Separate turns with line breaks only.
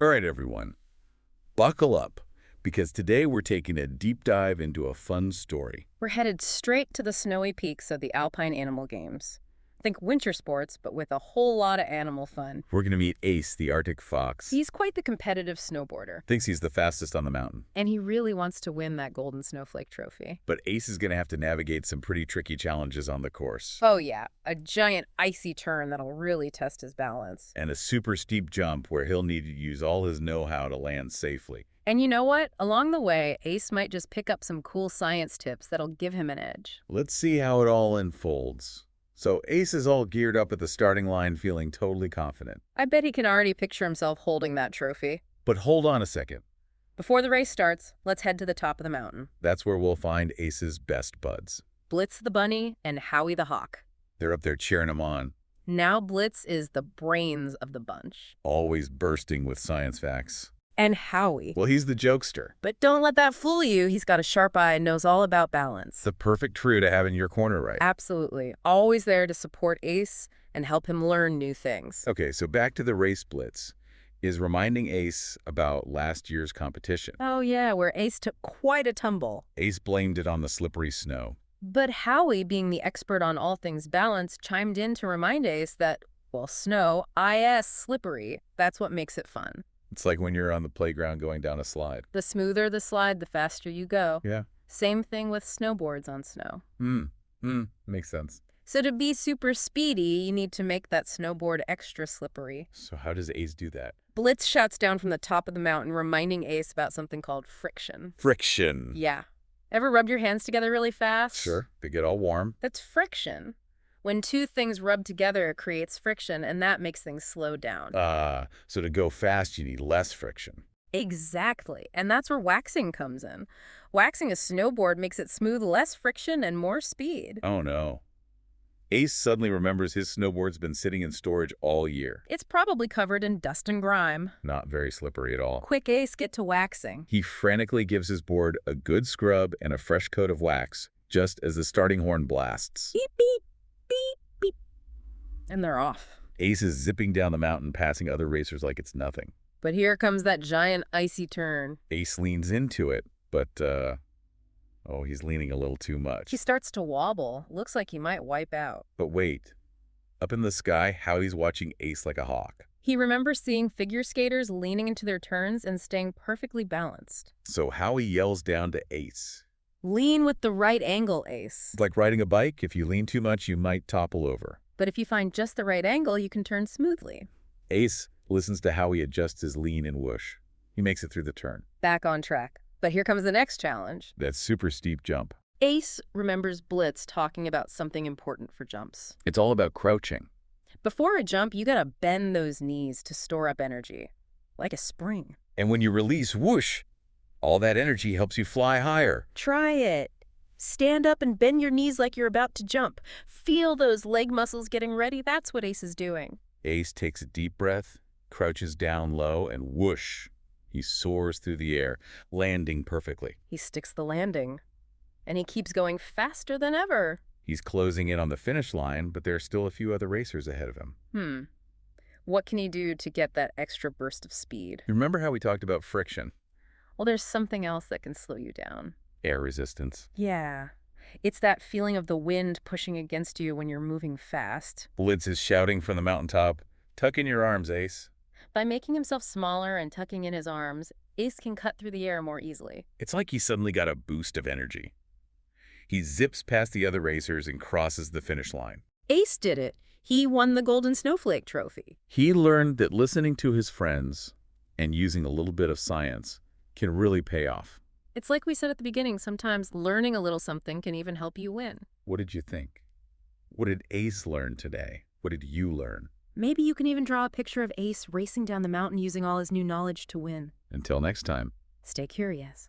All right, everyone, buckle up, because today we're taking a deep dive into a fun story.
We're headed straight to the snowy peaks of the Alpine Animal Games. Think winter sports, but with a whole lot of animal fun.
We're going to meet Ace, the Arctic fox.
He's quite the competitive snowboarder,
Thinks he's the fastest on the mountain.
and he really wants to win that Golden Snowflake Trophy.
But Ace is going to have to navigate some pretty tricky challenges on the course.
Oh yeah, a giant icy turn that'll really test his balance.
And a super steep jump where he'll need to use all his know-how to land safely.
And you know what? Along the way, Ace might just pick up some cool science tips that'll give him an edge.
Let's see how it all unfolds. So Ace is all geared up at the starting line, feeling totally confident.
I bet he can already picture himself holding that trophy.
But hold on a second.
Before the race starts, let's head to the top of the mountain.
That's where we'll find Ace's best buds.
Blitz the bunny and Howie the hawk.
They're up there cheering him on,
Now Blitz is the brains of the bunch.
always bursting with science facts.
And Howie.
Well, he's the jokester.
But don't let that fool you. He's got a sharp eye and knows all about balance.
The perfect crew to have in your corner, right?
Absolutely. Always there to support Ace and help him learn new things.
Okay, so back to the race blitz is reminding Ace about last year's competition.
Oh yeah, where Ace took quite a tumble.
Ace blamed it on the slippery snow.
But Howie, being the expert on all things balance, chimed in to remind Ace that, well, snow, is slippery. That's what makes it fun.
It's like when you're on the playground going down a slide.
The smoother the slide, the faster you go.
Yeah.
Same thing with snowboards on snow.
Makes sense.
So to be super speedy, you need to make that snowboard extra slippery.
So how does Ace do that?
Blitz shouts down from the top of the mountain, reminding Ace about something called friction.
Friction.
Yeah. Ever rubbed your hands together really fast?
Sure, they get all warm.
That's friction. When two things rub together, it creates friction, and that makes things slow down.
So to go fast, you need less friction.
Exactly. And that's where waxing comes in. Waxing a snowboard makes it smooth, less friction, and more speed.
Oh no. Ace suddenly remembers his snowboard's been sitting in storage all year.
It's probably covered in dust and grime.
Not very slippery at all.
Quick, Ace, get to waxing.
He frantically gives his board a good scrub and a fresh coat of wax, just as the starting horn blasts.
Beep, beep, beep, beep. And they're off.
Ace is zipping down the mountain, passing other racers like it's nothing.
But here comes that giant icy turn.
Ace leans into it, but, he's leaning a little too much.
He starts to wobble. Looks like he might wipe out.
But wait. Up in the sky, Howie's watching Ace like a hawk.
He remembers seeing figure skaters leaning into their turns and staying perfectly balanced.
So Howie yells down to Ace.
Lean with the right angle, Ace.
It's like riding a bike. If you lean too much, you might topple over.
But if you find just the right angle, you can turn smoothly.
Ace listens to how he adjusts his lean and whoosh. He makes it through the turn.
Back on track. But here comes the next challenge.
That super steep jump.
Ace remembers Blitz talking about something important for jumps.
It's all about crouching.
Before a jump, you gotta bend those knees to store up energy. Like a spring.
And when you release, whoosh, all that energy helps you fly higher.
Try it. Stand up and bend your knees like you're about to jump. Feel those leg muscles getting ready. That's what Ace is doing.
Ace takes a deep breath, crouches down low, and whoosh, he soars through the air, landing perfectly.
He sticks the landing. And he keeps going faster than ever.
He's closing in on the finish line, but there are still a few other racers ahead of him.
What can he do to get that extra burst of speed?
You remember how we talked about friction?
Well, there's something else that can slow you down.
Air resistance.
Yeah. It's that feeling of the wind pushing against you when you're moving fast.
Blitz is shouting from the mountaintop, "Tuck in your arms, Ace."
By making himself smaller and tucking in his arms, Ace can cut through the air more easily.
It's like he suddenly got a boost of energy. He zips past the other racers and crosses the finish line.
Ace did it. He won the Golden Snowflake Trophy.
He learned that listening to his friends and using a little bit of science can really pay off.
It's like we said at the beginning, sometimes learning a little something can even help you win.
What did you think? What did Ace learn today? What did you learn?
Maybe you can even draw a picture of Ace racing down the mountain using all his new knowledge to win.
Until next time.
Stay curious.